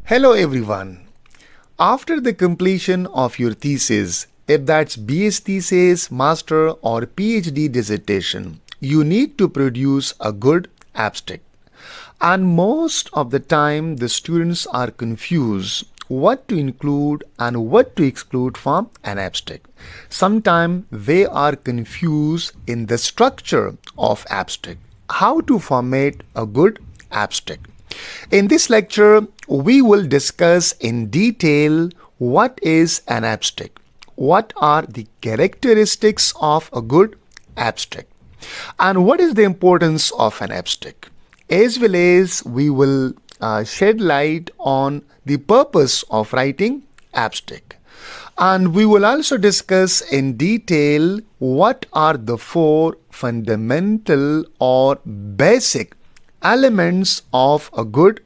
Hello everyone. After the completion of your thesis, if that's BS thesis, master or PhD dissertation, you need to produce a good abstract. And most of the time the students are confused what to include and what to exclude from an abstract. Sometimes they are confused in the structure of abstract, how to format a good abstract. In this lecture, we will discuss in detail what is an abstract, what are the characteristics of a good abstract, and what is the importance of an abstract, as well as we will shed light on the purpose of writing abstract. And we will also discuss in detail what are the four fundamental or basic elements of a good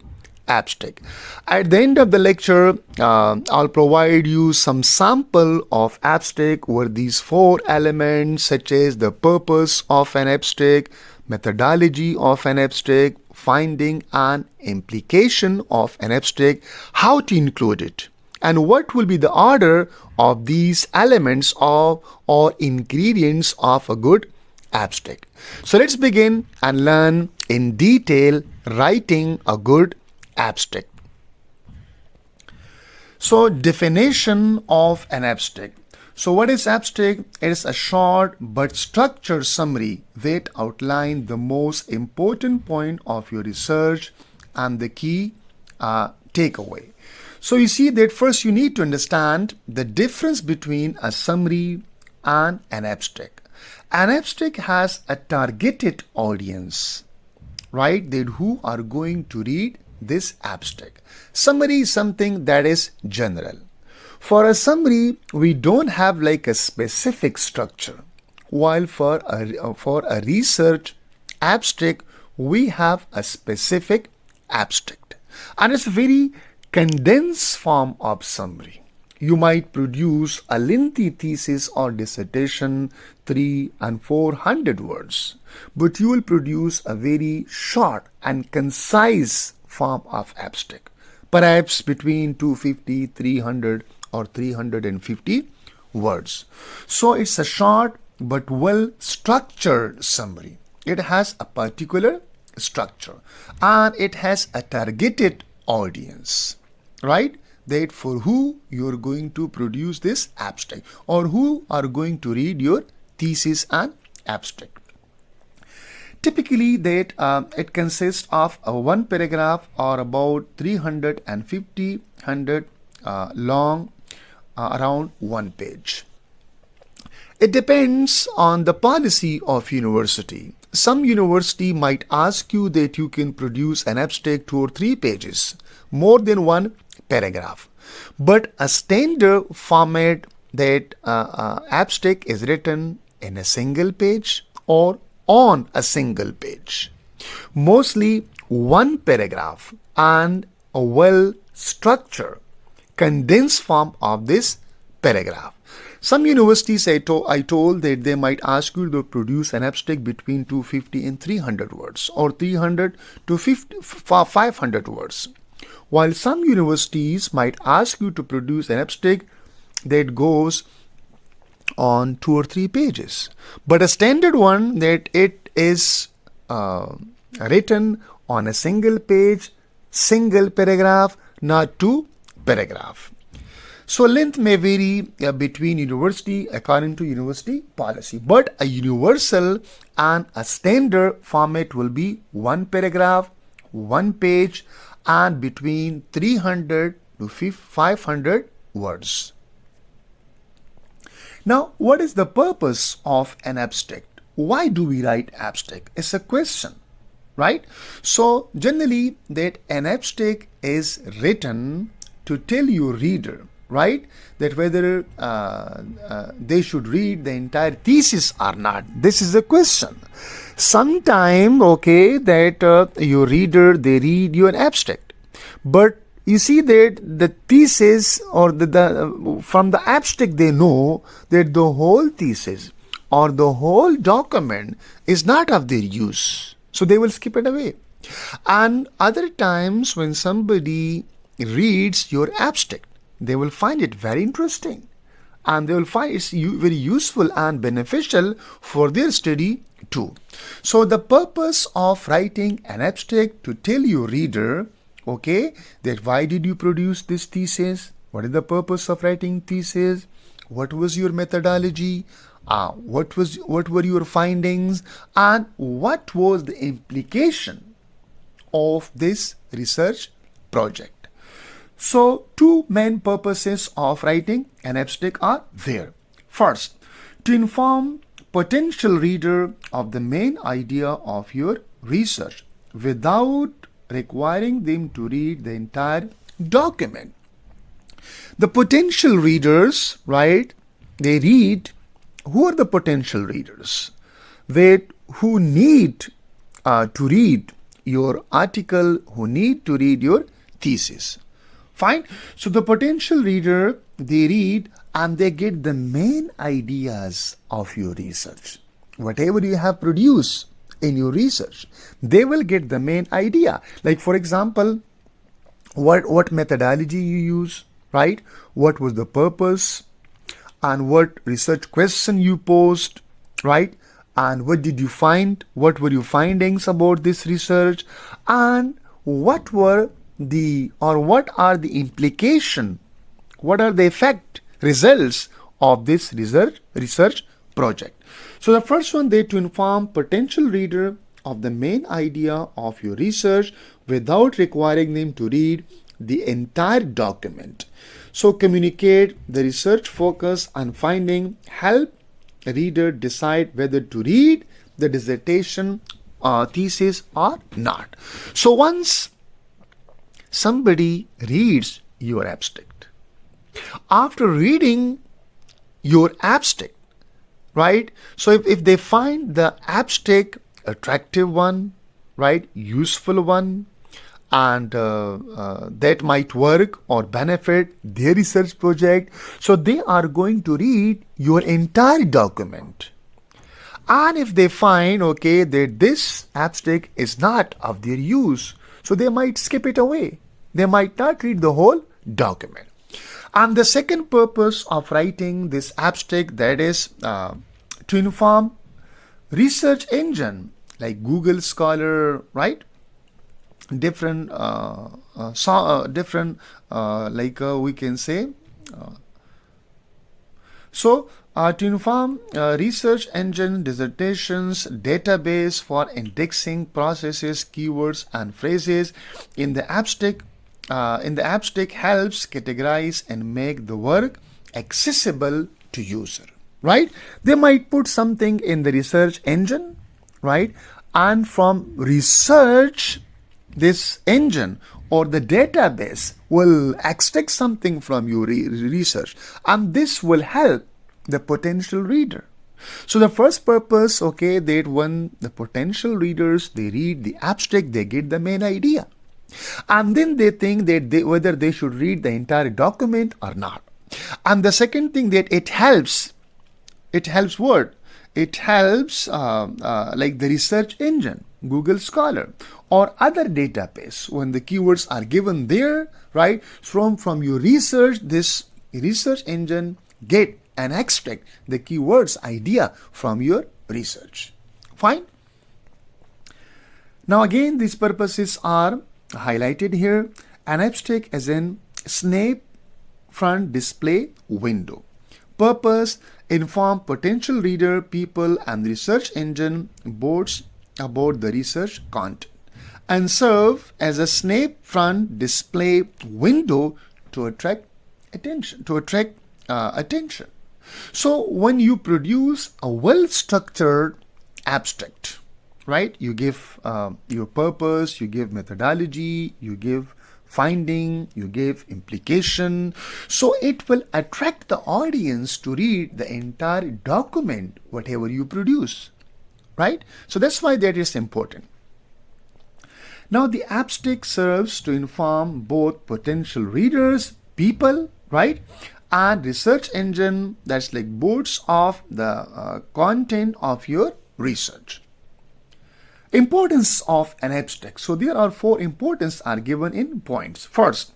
abstract. At the end of the lecture, I'll provide you some sample of abstract where these four elements such as the purpose of an abstract, methodology of an abstract, finding and implication of an abstract, how to include it, and what will be the order of these elements of or ingredients of a good abstract. So let's begin and learn in detail writing a good abstract. So definition of an abstract. So what is abstract? It is a short but structured summary that outlines the most important point of your research and the key takeaway. So you see that first you need to understand the difference between a summary and an abstract. An abstract has a targeted audience, right? That who are going to read this abstract. Summary is something that is general. For a summary, we don't have like a specific structure. While for a research abstract, we have a specific abstract. And it's a very condensed form of summary. You might produce a lengthy thesis or dissertation, 300 and 400 words, but you will produce a very short and concise form of abstract, perhaps between 250, 300 or 350 words. So it's a short but well structured summary. It has a particular structure and it has a targeted audience, right? That for who you're going to produce this abstract or who are going to read your thesis and abstract. Typically that it consists of one paragraph or about 350 long, around 1 page. It depends on the policy of university. Some university might ask you that you can produce an abstract 2 or 3 pages, more than one paragraph. But a standard format that abstract is written in a single page or on a single page. Mostly one paragraph and a well structured condensed form of this paragraph. Some universities I told that they might ask you to produce an abstract between 250 and 300 words or 300 to 500 words. While some universities might ask you to produce an abstract that goes on 2 or 3 pages. But a standard one that it is written on a single page, single paragraph, not 2 paragraph. So length may vary between university according to university policy, but a universal and a standard format will be 1 paragraph, 1 page, and between 300 to 500 words. Now, what is the purpose of an abstract? Why do we write abstract? It's a question, right? So generally that an abstract is written to tell your reader, right, that whether they should read the entire thesis or not. This is the question. Sometime, okay, that your reader, they read your abstract. But you see that the thesis or from the abstract they know that the whole thesis or the whole document is not of their use. So they will skip it away. And other times when somebody reads your abstract, they will find it very interesting and they will find it's very useful and beneficial for their study too. So the purpose of writing an abstract to tell your reader, okay, that why did you produce this thesis? What is the purpose of writing thesis? What was your methodology? What were your findings? And what was the implication of this research project? So two main purposes of writing an abstract are there. First, to inform potential reader of the main idea of your research without requiring them to read the entire document. The potential readers, right, they read, who are the potential readers? Who need to read your article, who need to read your thesis. Fine. So the potential reader, they read and they get the main ideas of your research. Whatever you have produced in your research, they will get the main idea. Like for example, what methodology you use, right? What was the purpose and what research question you posed, right? And what did you find? What were your findings about this research? And what are the implication? What are the results of this research project? So the first one, they to inform potential reader of the main idea of your research without requiring them to read the entire document. So communicate the research focus and finding, help a reader decide whether to read the dissertation thesis or not. So once somebody reads your abstract, after reading your abstract, right? So if they find the abstract attractive one, right, useful one, and that might work or benefit their research project, so they are going to read your entire document. And if they find, okay, that this abstract is not of their use, so they might skip it away. They might not read the whole document. And the second purpose of writing this abstract, that is to inform research engine like Google Scholar, right? Different we can say to inform research engine dissertations database for indexing processes, keywords and phrases in the abstract helps categorize and make the work accessible to user, right? They might put something in the research engine, right? And from research, this engine or the database will extract something from your research, and this will help the potential reader. So the first purpose, okay, that when the potential readers, they read the abstract, they get the main idea, and then they think that whether they should read the entire document or not. And the second thing, that it helps what? It helps like the research engine, Google Scholar or other database, when the keywords are given there, right? From your research, this research engine get and extract the keywords idea from your research. Fine. Now again, these purposes are highlighted here. An abstract as in snap front display window. Purpose: inform potential reader, people and research engine boards about the research content, and serve as a snap front display window to attract attention. So when you produce a well-structured abstract, right, you give your purpose, you give methodology, you give finding, you give implication, so it will attract the audience to read the entire document, whatever you produce, right? So that's why that is important. Now the abstract serves to inform both potential readers, people, right, and research engine, that's like boards of the content of your research. Importance of an abstract. So there are 4 importance are given in points. First,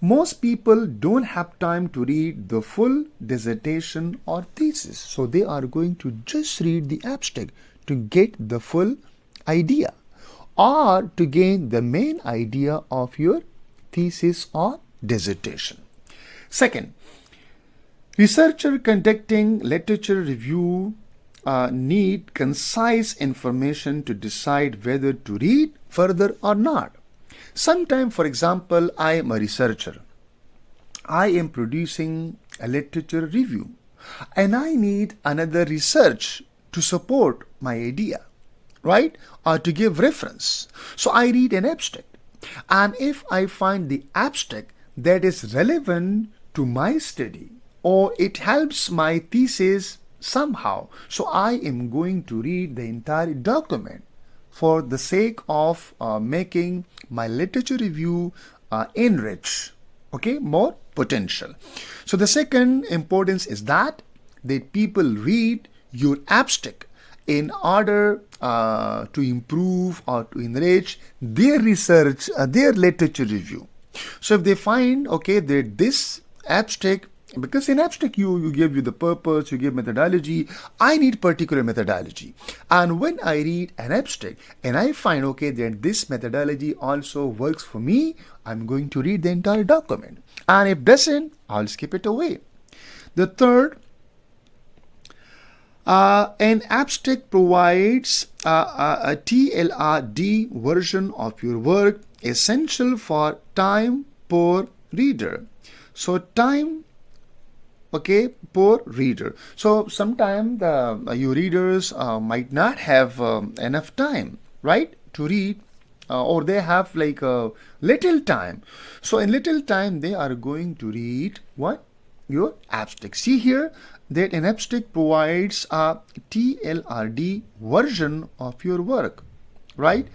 Most people don't have time to read the full dissertation or thesis, so they are going to just read the abstract to get the full idea or to gain the main idea of your thesis or dissertation. Second, researcher conducting literature review need concise information to decide whether to read further or not. Sometimes, for example, I am a researcher. I am producing a literature review and I need another research to support my idea, right? Or to give reference. So I read an abstract. And if I find the abstract that is relevant to my study or it helps my thesis somehow, so I am going to read the entire document for the sake of making my literature review enrich, okay, more potential. So the second importance is that people read your abstract in order to improve or to enrich their research, their literature review. So if they find, okay, that this abstract, because in abstract you give you the purpose, you give methodology, I need particular methodology. And when I read an abstract and I find, okay, that this methodology also works for me, I'm going to read the entire document. And if doesn't, I'll skip it away. The third, an abstract provides a TLRD version of your work essential for time-poor reader. So time, okay, poor reader. So sometimes your readers might not have enough time, right, to read, or they have like little time. So in little time they are going to read what? Your abstract. See here that an abstract provides a TLRD version of your work, right?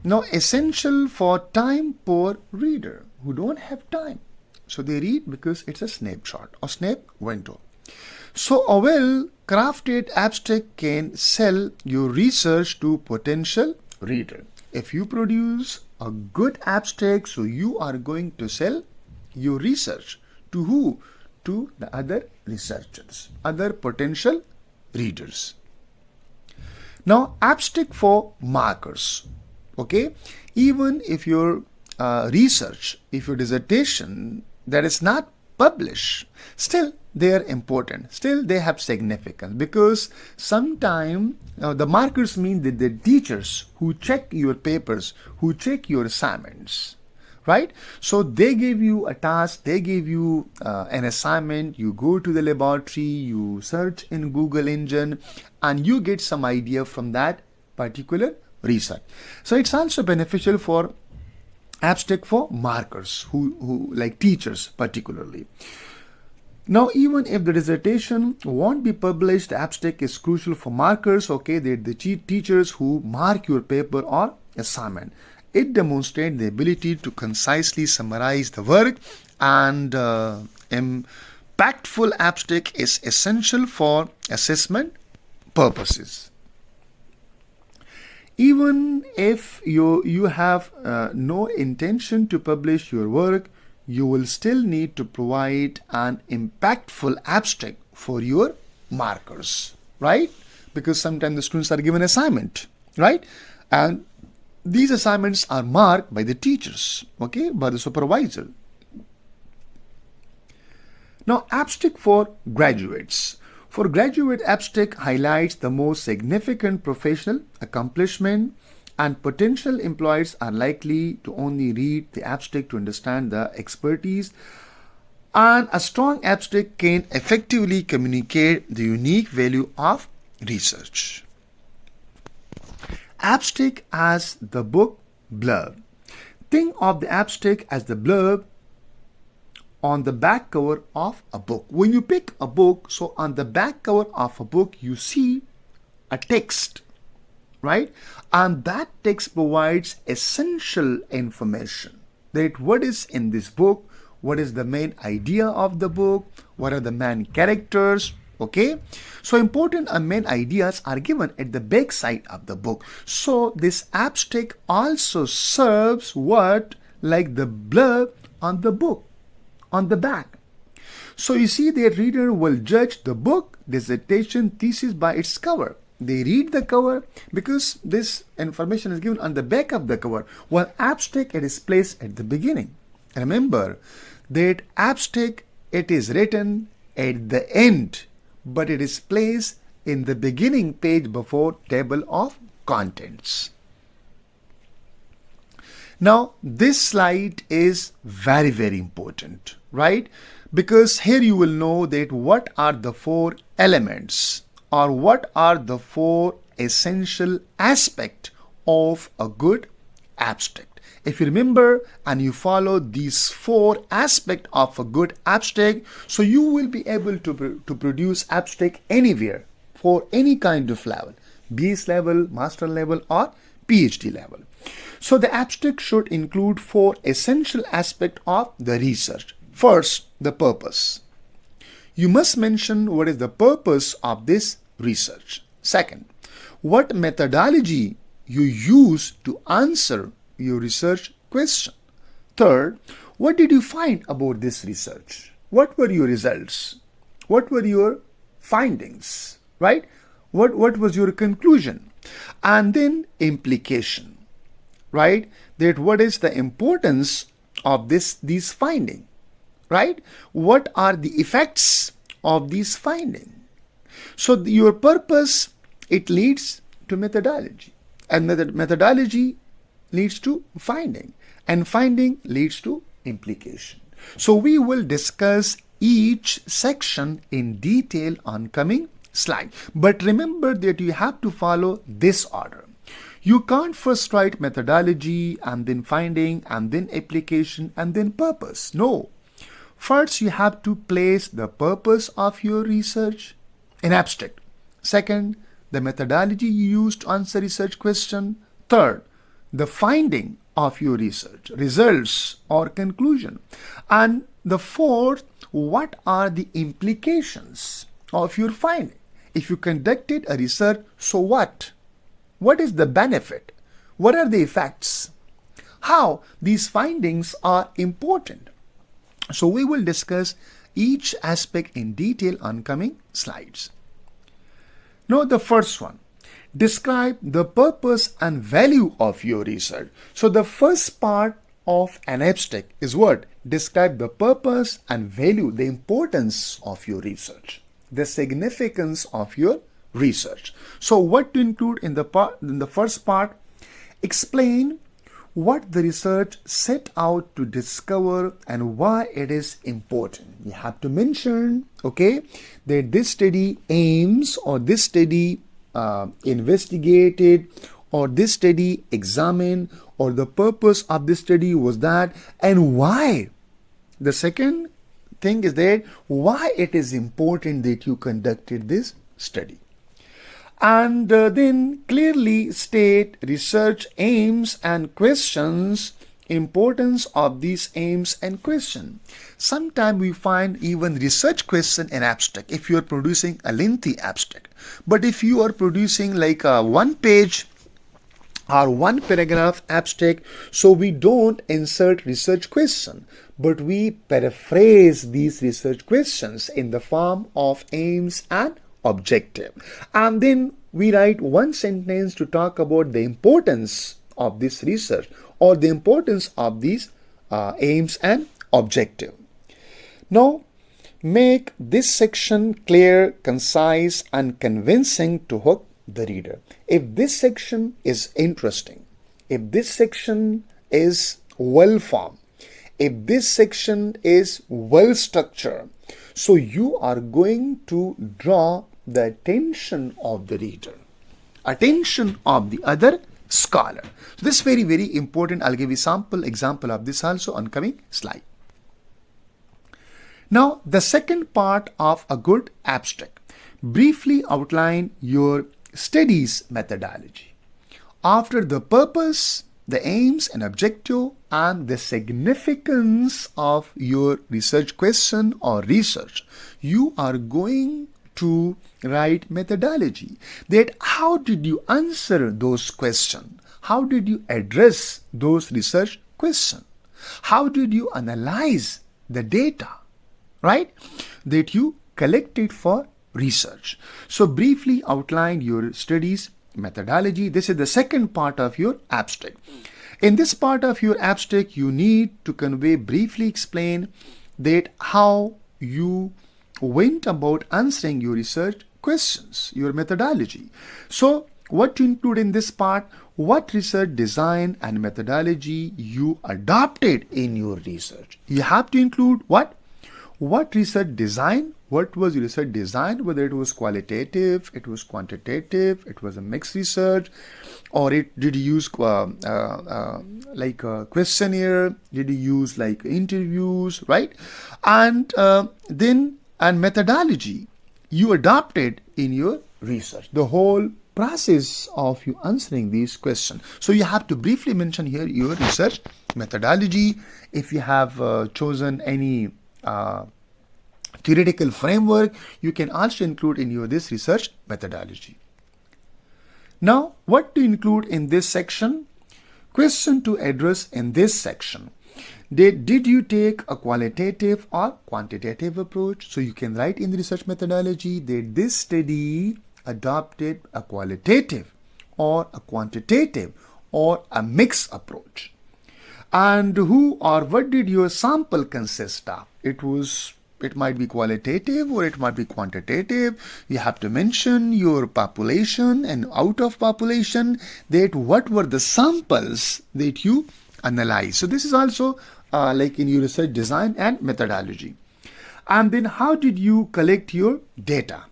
Now essential for time poor reader who don't have time. So they read because it's a snapshot or snap window. So a well-crafted abstract can sell your research to potential reader. If you produce a good abstract, so you are going to sell your research to who? To the other researchers, other potential readers. Now abstract for markers. Okay, even if your research, if your dissertation that is not published, still they are important, still they have significance, because sometimes the markers mean that the teachers who check your papers, who check your assignments, right? So they give you a task, they give you an assignment, you go to the laboratory, you search in Google engine and you get some idea from that particular research. So it's also beneficial for abstract for markers who like teachers particularly. Now even if the dissertation won't be published, the abstract is crucial for markers, okay, they're the teachers who mark your paper or assignment. It demonstrates the ability to concisely summarize the work, and impactful abstract is essential for assessment purposes. Even if you have no intention to publish your work, you will still need to provide an impactful abstract for your markers, right? Because sometimes the students are given assignment, right? And these assignments are marked by the teachers, okay, by the supervisor. Now, abstract for graduates. For graduate, abstract highlights the most significant professional accomplishment, and potential employers are likely to only read the abstract to understand the expertise. And a strong abstract can effectively communicate the unique value of research. Abstract as the book blurb. Think of the abstract as the blurb on the back cover of a book. When you pick a book, so on the back cover of a book you see a text, right? And that text provides essential information, that what is in this book, what is the main idea of the book, what are the main characters, okay? So important main ideas are given at the back side of the book. So this abstract also serves what? Like the blurb on the book, on the back. So you see, the reader will judge the book, dissertation, thesis by its cover. They read the cover because this information is given on the back of the cover, while abstract it is placed at the beginning. Remember that abstract it is written at the end, but it is placed in the beginning page before table of contents. Now this slide is very, very important, right? Because here you will know that what are the four elements or what are the four essential aspects of a good abstract. If you remember and you follow these four aspects of a good abstract, so you will be able to produce abstract anywhere for any kind of level, BS level, master level or PhD level. So the abstract should include four essential aspects of the research. First, the purpose. You must mention what is the purpose of this research. Second, what methodology you use to answer your research question. Third, what did you find about this research? What were your results? What were your findings? Right? What was your conclusion? And then implication. Right? That what is the importance of these findings? Right? What are the effects of these findings? So your purpose, it leads to methodology, and methodology leads to finding, and finding leads to implication. So we will discuss each section in detail on coming slide. But remember that you have to follow this order. You can't first write methodology and then finding and then application and then purpose. No. First, you have to place the purpose of your research in abstract. Second, the methodology you use to answer research question. Third, the finding of your research, results or conclusion. And the fourth, what are the implications of your finding? If you conducted a research, so what? What is the benefit? What are the effects? How these findings are important? So we will discuss each aspect in detail on coming slides. Now the first one, describe the purpose and value of your research. So the first part of an abstract is what? Describe the purpose and value, the importance of your research, the significance of your research. So what to include in the first part? Explain what the research set out to discover and why it is important. You have to mention, okay, that this study aims or this study investigated or this study examined or the purpose of this study was that and why. The second thing is that why it is important that you conducted this study. And then clearly state research aims and questions, importance of these aims and question. Sometimes we find even research question in abstract if you are producing a lengthy abstract. But if you are producing like a one page or one paragraph abstract, so we don't insert research question, but we paraphrase these research questions in the form of aims and objective. And then we write one sentence to talk about the importance of this research or the importance of these aims and objective. Now, make this section clear, concise, and convincing to hook the reader. If this section is interesting, if this section is well formed, if this section is well structured, so you are going to draw the attention of the reader, attention of the other scholar. So this is very, very important. I'll give you sample example of this also on coming slide. Now, the second part of a good abstract. Briefly outline your studies methodology. After the purpose, the aims and objective, and the significance of your research question or research, you are going to write methodology. That how did you answer those questions? How did you address those research questions? How did you analyze the data, right, that you collected for research? So briefly outline your studies methodology. This is the second part of your abstract. In this part of your abstract, you need to convey, briefly explain that how you went about answering your research questions, your methodology. So what to include in this part? What research design and methodology you adopted in your research. You have to include what? What research design? What was your research design? Whether it was qualitative, it was quantitative, it was a mixed research, or did you use like a questionnaire? Did you use like interviews, right? And methodology you adopted in your research. The whole process of you answering these questions. So you have to briefly mention here your research methodology. If you have chosen any theoretical framework, you can also include in your this research methodology. Now, what to include in this section? Question to address in this section. Did you take a qualitative or quantitative approach? So you can write in the research methodology that this study adopted a qualitative or a quantitative or a mixed approach. And who or what did your sample consist of? It might be qualitative or it might be quantitative. You have to mention your population, and out of population, that what were the samples that you analyze. So this is also like in your research design and methodology. And then how did you collect your data?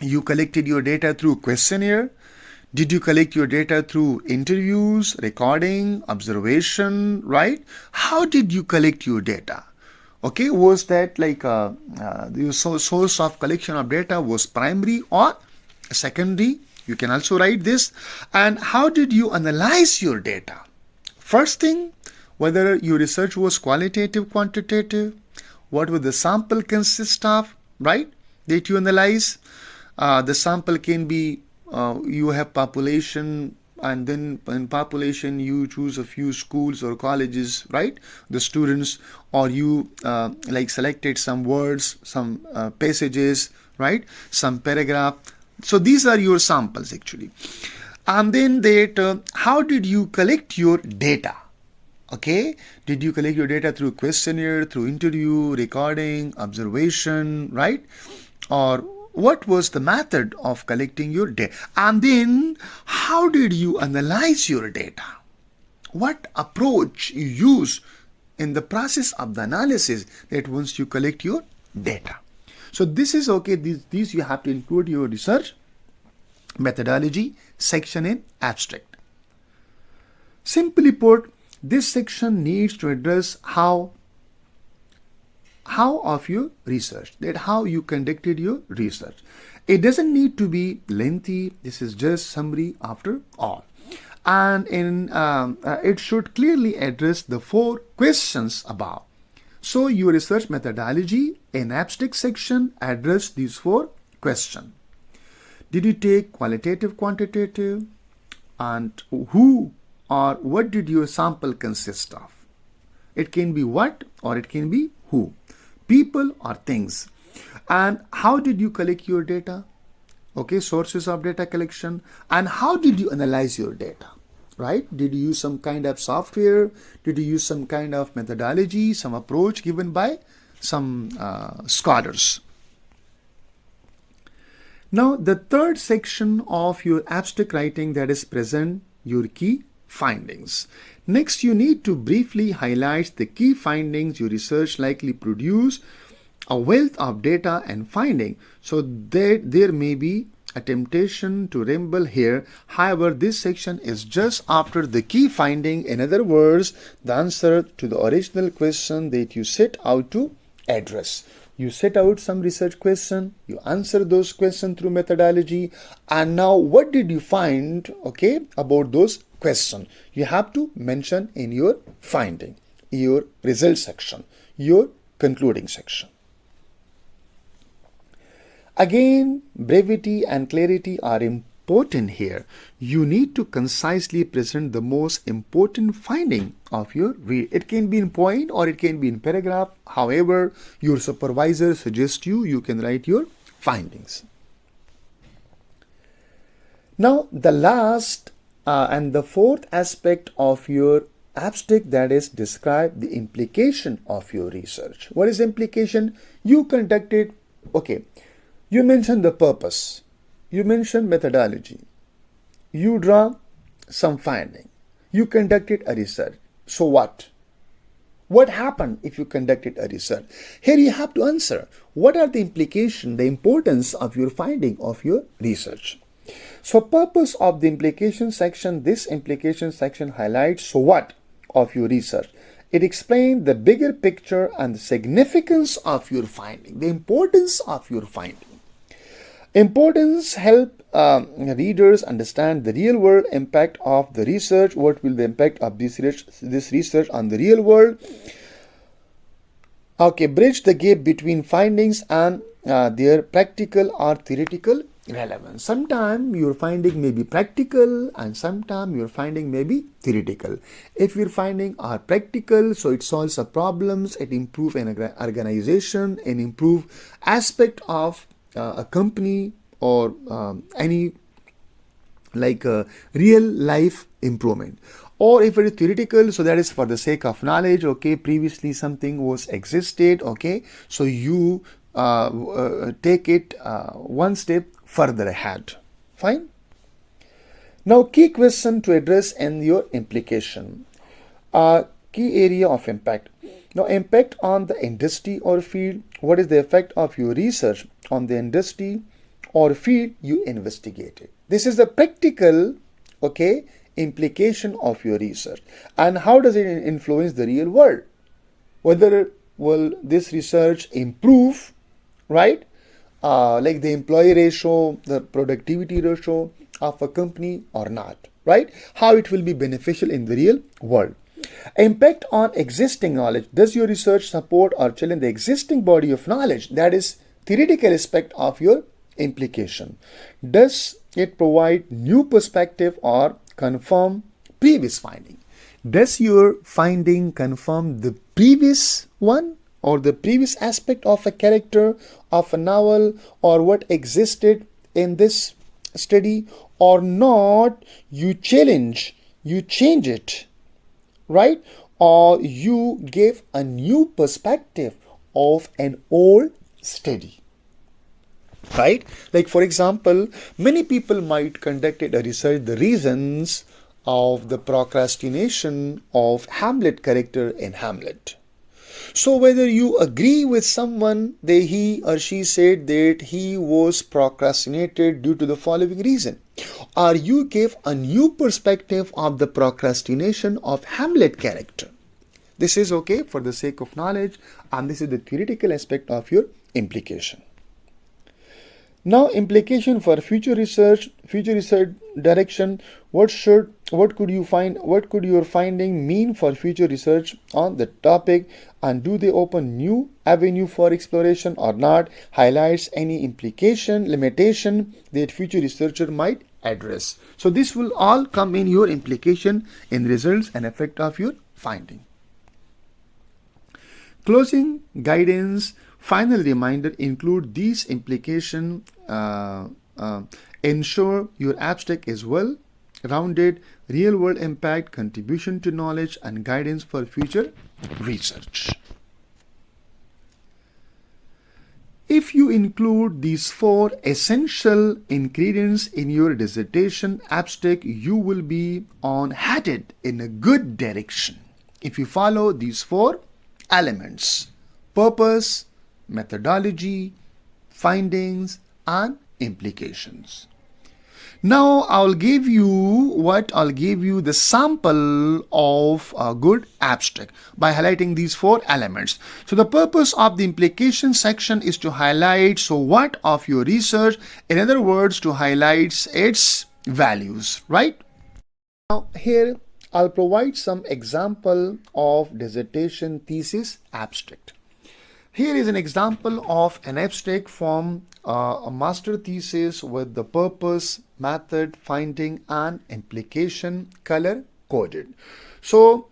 You collected your data through questionnaire. Did you collect your data through interviews, recording, observation, right? How did you collect your data? Okay, was that like the source of collection of data was primary or secondary? You can also write this. And how did you analyze your data? First thing, whether your research was qualitative, quantitative, what would the sample consist of, right, that you analyze. The sample can be, you have population, and then in population you choose a few schools or colleges, right, the students, or you like selected some words, some passages, right, some paragraph. So these are your samples actually. And then that how did you collect your data? Okay, did you collect your data through questionnaire, through interview, recording, observation, right? Or what was the method of collecting your data? And then how did you analyze your data? What approach you use in the process of the analysis that once you collect your data? So this is okay. These you have to include your research methodology section in abstract. Simply put, this section needs to address how of your research, that how you conducted your research. It doesn't need to be lengthy. This is just summary after all. And it should clearly address the 4 questions above. So your research methodology in abstract section address these 4 questions. Did you take qualitative, quantitative, and who or what did your sample consist of? It can be what or it can be who, people or things. And how did you collect your data? Okay, sources of data collection. And how did you analyze your data? Right? Did you use some kind of software? Did you use some kind of methodology, some approach given by some scholars? Now, the third section of your abstract writing, that is present your key findings. Next, you need to briefly highlight the key findings your research likely produce, a wealth of data and finding. So there may be a temptation to ramble here. However, this section is just after the key finding. In other words, the answer to the original question that you set out to address. You set out some research question, you answer those questions through methodology, and now what did you find, okay, about those questions? You have to mention in your finding, your result section, your concluding section. Again, brevity and clarity are important here. You need to concisely present the most important finding of your read. It can be in point or it can be in paragraph. However, your supervisor suggests you can write your findings. Now, the last and the fourth aspect of your abstract, that is describe the implication of your research. What is implication? You conducted, okay, you mentioned the purpose, you mentioned methodology, you draw some finding, you conducted a research. So what? What happened if you conducted a research? Here you have to answer, what are the implications, the importance of your finding of your research? So purpose of the implication section, this implication section highlights so what of your research. It explains the bigger picture and the significance of your finding, the importance of your finding. Importance help readers understand the real world impact of the research. What will the impact of this research on the real world? Okay, bridge the gap between findings and their practical or theoretical relevance. Sometimes your finding may be practical and sometimes your finding may be theoretical. If your finding are practical, so it solves the problems, it improves an organization, and improve aspect of a company or any like real life improvement. Or if it is theoretical, so that is for the sake of knowledge, okay, previously something was existed, okay, so you take it one step further ahead. Fine. Now, key question to address in your implication. Key area of impact. Now, impact on the industry or field. What is the effect of your research on the industry or field you investigated? This is the practical, okay, implication of your research. And how does it influence the real world? Whether will this research improve, right? Like the employee ratio, the productivity ratio of a company or not, right? How it will be beneficial in the real world. Impact on existing knowledge. Does your research support or challenge the existing body of knowledge? That is theoretical aspect of your implication. Does it provide new perspective or confirm previous finding? Does your finding confirm the previous one or the previous aspect of a character of a novel or what existed in this study or not? You challenge, you change it, right? Or you give a new perspective of an old study, right? Like for example, many people might conducted a research the reasons of the procrastination of Hamlet character in Hamlet. So whether you agree with someone, he or she said that he was procrastinated due to the following reason, or you give a new perspective of the procrastination of Hamlet character. This is okay for the sake of knowledge, and this is the theoretical aspect of your implication. Now, implication for future research direction. What could your finding mean for future research on the topic, and do they open new avenue for exploration or not? Highlights any implication, limitation that future researcher might address. So this will all come in your implication in results and effect of your finding. Closing guidance. Final reminder include these implications. Ensure your abstract is well rounded, real world impact, contribution to knowledge, and guidance for future research. If you include these 4 essential ingredients in your dissertation abstract, you will be headed in a good direction. If you follow these 4 elements: purpose, methodology, findings, and implications. Now I'll give you the sample of a good abstract by highlighting these 4 elements. So the purpose of the implication section is to highlight so what of your research, in other words, to highlight its values, right? Now here I'll provide some example of dissertation thesis abstract. Here is an example of an abstract from a master thesis with the purpose, method, finding, and implication, color coded. So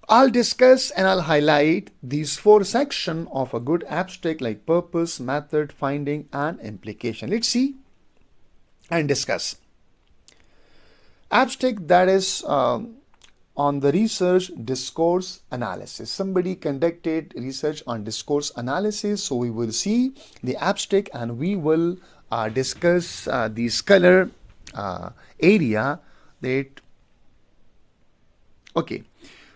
I'll discuss and I'll highlight these four sections of a good abstract like purpose, method, finding, and implication. Let's see and discuss. Abstract, that is on the research discourse analysis. Somebody conducted research on discourse analysis, so we will see the abstract and we will discuss the scholar area that. Okay,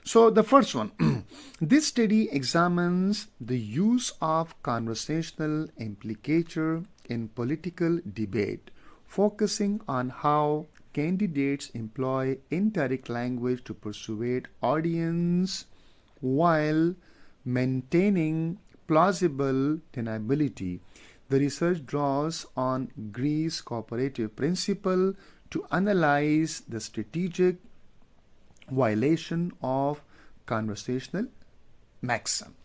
so the first one, this study examines the use of conversational implicature in political debate, focusing on how candidates employ indirect language to persuade audience while maintaining plausible deniability. The research draws on Greece cooperative principle to analyze the strategic violation of conversational maxim.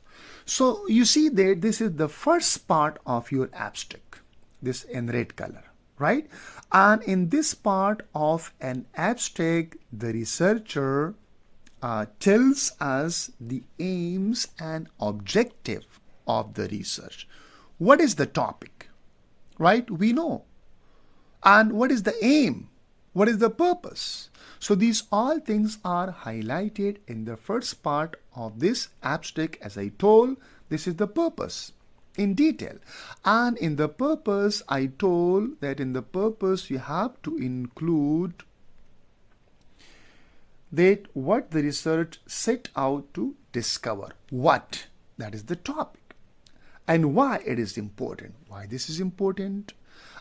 So you see that this is the first part of your abstract, this in red color, right? And in this part of an abstract, the researcher tells us the aims and objective of the research. What is the topic, right? We know. And what is the aim? What is the purpose? So these all things are highlighted in the first part of this abstract. As I told, this is the purpose in detail. And in the purpose, I told that in the purpose you have to include that what the research set out to discover. What? That is the topic. And why it is important. Why this is important.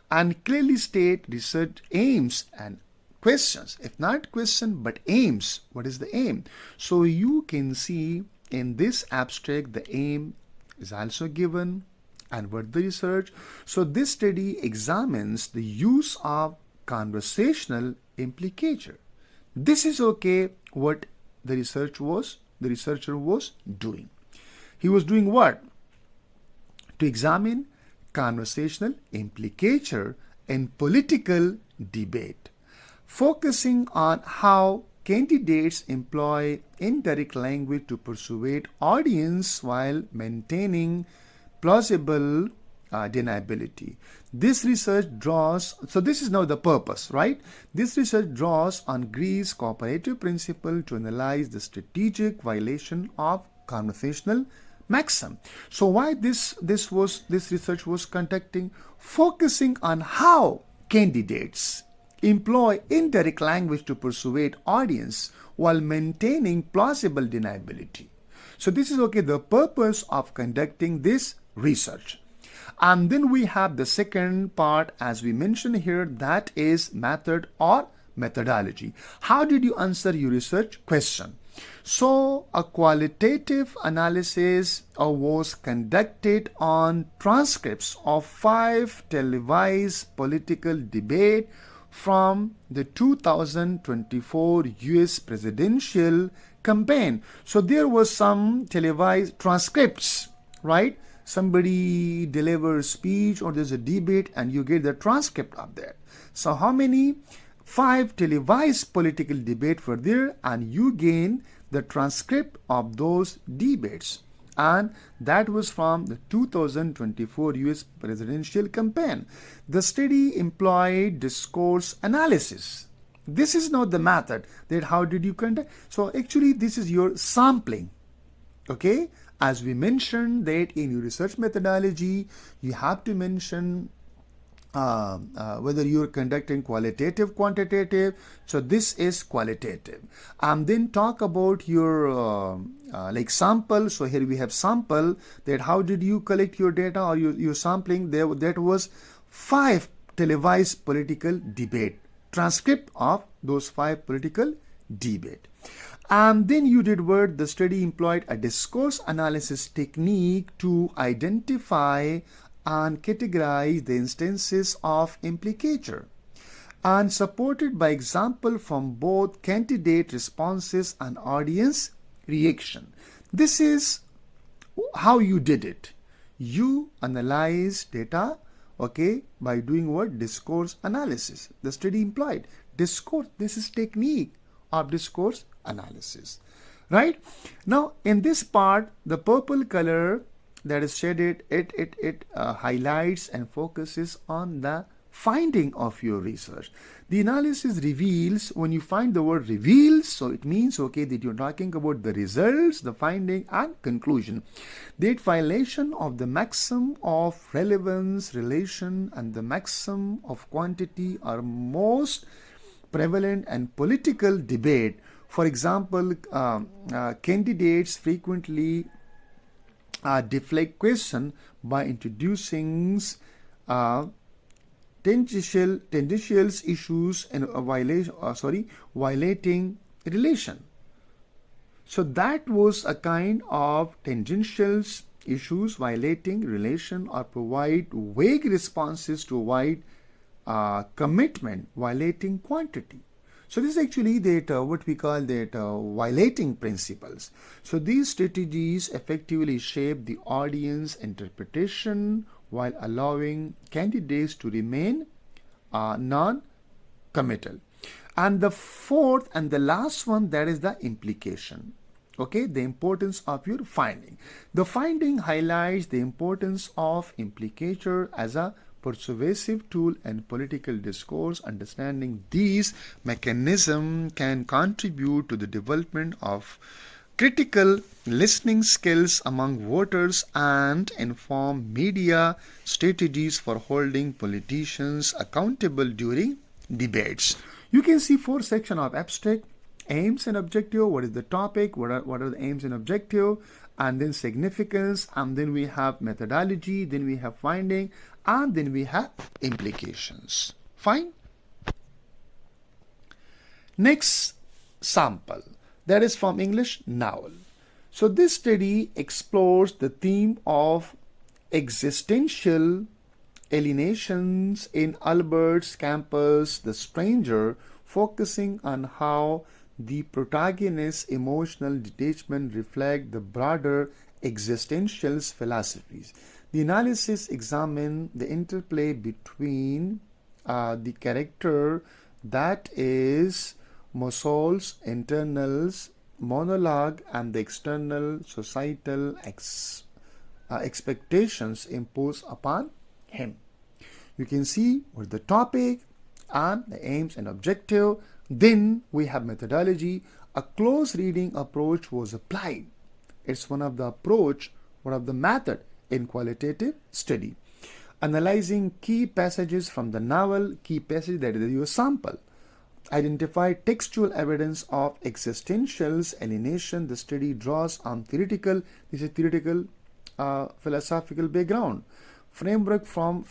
And clearly state research aims and questions. If not question, but aims. What is the aim? So you can see in this abstract, the aim is also given and what the research. So this study examines the use of conversational implicature. This is okay what the researcher was doing. He was doing what? To examine conversational implicature in political debate, focusing on how candidates employ indirect language to persuade audience while maintaining plausible deniability. This research draws, so this is now the purpose, right? This research draws on Greece cooperative principle to analyze the strategic violation of conversational maxim. So why this research was conducting, focusing on how candidates employ indirect language to persuade audience while maintaining plausible deniability. So this is okay, the purpose of conducting this research. And then we have the second part, as we mentioned here, that is method or methodology. How did you answer your research question? So a qualitative analysis was conducted on transcripts of 5 televised political debate from the 2024 US presidential campaign. So there was some televised transcripts, right? Somebody delivers speech or there's a debate and you get the transcript of that. So how many? 5 televised political debate were there and you gain the transcript of those debates. And that was from the 2024 US presidential campaign. The study employed discourse analysis. This is not the method that how did you conduct. So actually this is your sampling. Okay, as we mentioned that in your research methodology you have to mention whether you're conducting qualitative, quantitative. So this is qualitative. And then talk about your like sample. So here we have sample, that how did you collect your data or your sampling there. That was 5 televised political debate, transcript of those 5 political debate. And then you did what? The study employed a discourse analysis technique to identify and categorize the instances of implicature, and supported by example from both candidate responses and audience reaction. This is how you did it. You analyze data, okay, by doing what? Discourse analysis. The study employed discourse. This is technique of discourse analysis, right? Now, in this part, the purple color that is shaded, it highlights and focuses on the finding of your research. The analysis reveals, when you find the word reveals, so it means, okay, that you're talking about the results, the finding and conclusion. That violation of the maxim of relevance, relation and the maxim of quantity are most prevalent and political debate. For example, candidates frequently deflect question by introducing tendential issues and violating relation. So that was a kind of tangential issues violating relation or provide vague responses to avoid commitment violating quantity. So this is actually that what we call that violating principles. So these strategies effectively shape the audience interpretation while allowing candidates to remain non-committal. And the fourth and the last one, that is the implication. Okay, the importance of your finding. The finding highlights the importance of implicator as a persuasive tool in political discourse. Understanding these mechanisms can contribute to the development of critical listening skills among voters and inform media strategies for holding politicians accountable during debates. You can see four sections of abstract: aims and objective, what is the topic, what are the aims and objective, and then significance, and then we have methodology, then we have finding, and then we have implications. Fine. Next sample, that is from English novel. So this study explores the theme of existential alienations in Albert Camus' The Stranger, focusing on how the protagonist's emotional detachment reflect the broader existentialist philosophies. The analysis examines the interplay between the character, that is Mosol's internal monologue, and the external societal expectations imposed upon him. You can see what the topic and the aims and objective. Then we have methodology. A close reading approach was applied. It's one of the method in qualitative study. Analyzing key passages from the novel, key passage, that is your sample. Identify textual evidence of existential alienation. The study draws on theoretical philosophical background. Framework from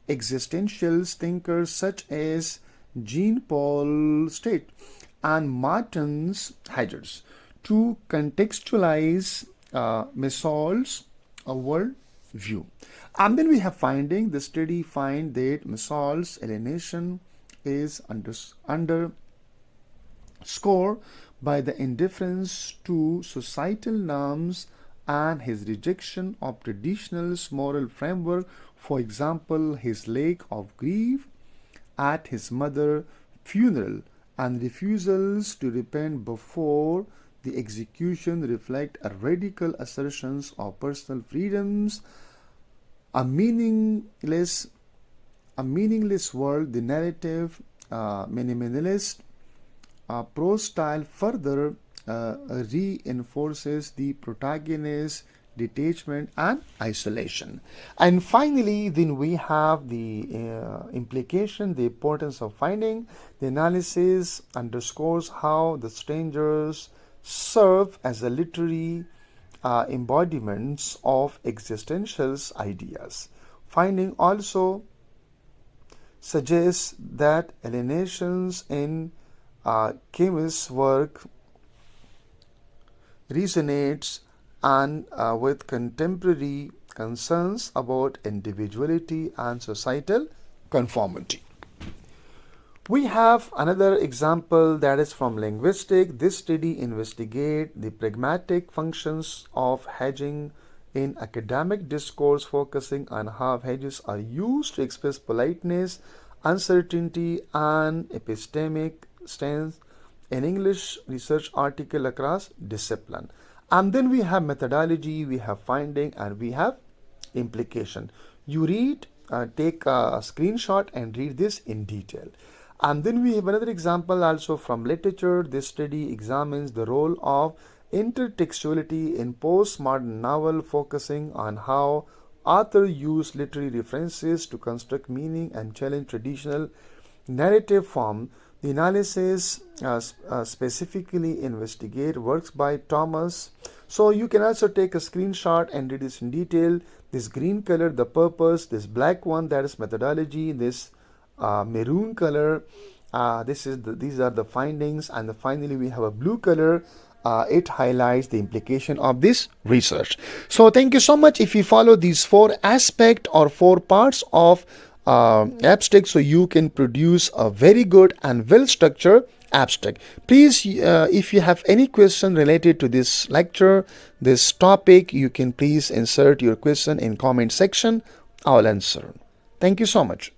existentialist thinkers such as Jean-Paul Sartre and Martin Heidegger to contextualize Mosol's world view. And then we have finding. The study find that Mosol's alienation is underscored by the indifference to societal norms and his rejection of traditional moral framework. For example, his lack of grief at his mother's funeral and refusals to repent before the execution reflect a radical assertions of personal freedoms, a meaningless world. The narrative minimalist prose style further reinforces the protagonist's detachment and isolation. And finally, then we have the implication, the importance of finding. The analysis underscores how the strangers serve as a literary embodiments of existential ideas. Finding also suggests that alienations in Camus' work resonates and with contemporary concerns about individuality and societal conformity. We have another example, that is from linguistics. This study investigates the pragmatic functions of hedging in academic discourse, focusing on how hedges are used to express politeness, uncertainty, and epistemic stance in English research article across discipline. And then we have methodology, we have finding, and we have implication. You read, take a screenshot and read this in detail. And then we have another example also from literature. This study examines the role of intertextuality in postmodern novel, focusing on how authors use literary references to construct meaning and challenge traditional narrative form. The analysis specifically investigate works by Thomas. So you can also take a screenshot and read this in detail. This green color, the purpose, this black one, that is methodology, this maroon color, these are the findings, and finally we have a blue color. It highlights the implication of this research. So thank you so much. If you follow these 4 aspects or 4 parts of abstract, so you can produce a very good and well structured abstract. Please, if you have any question related to this lecture, this topic, you can please insert your question in comment section. I'll answer. Thank you so much.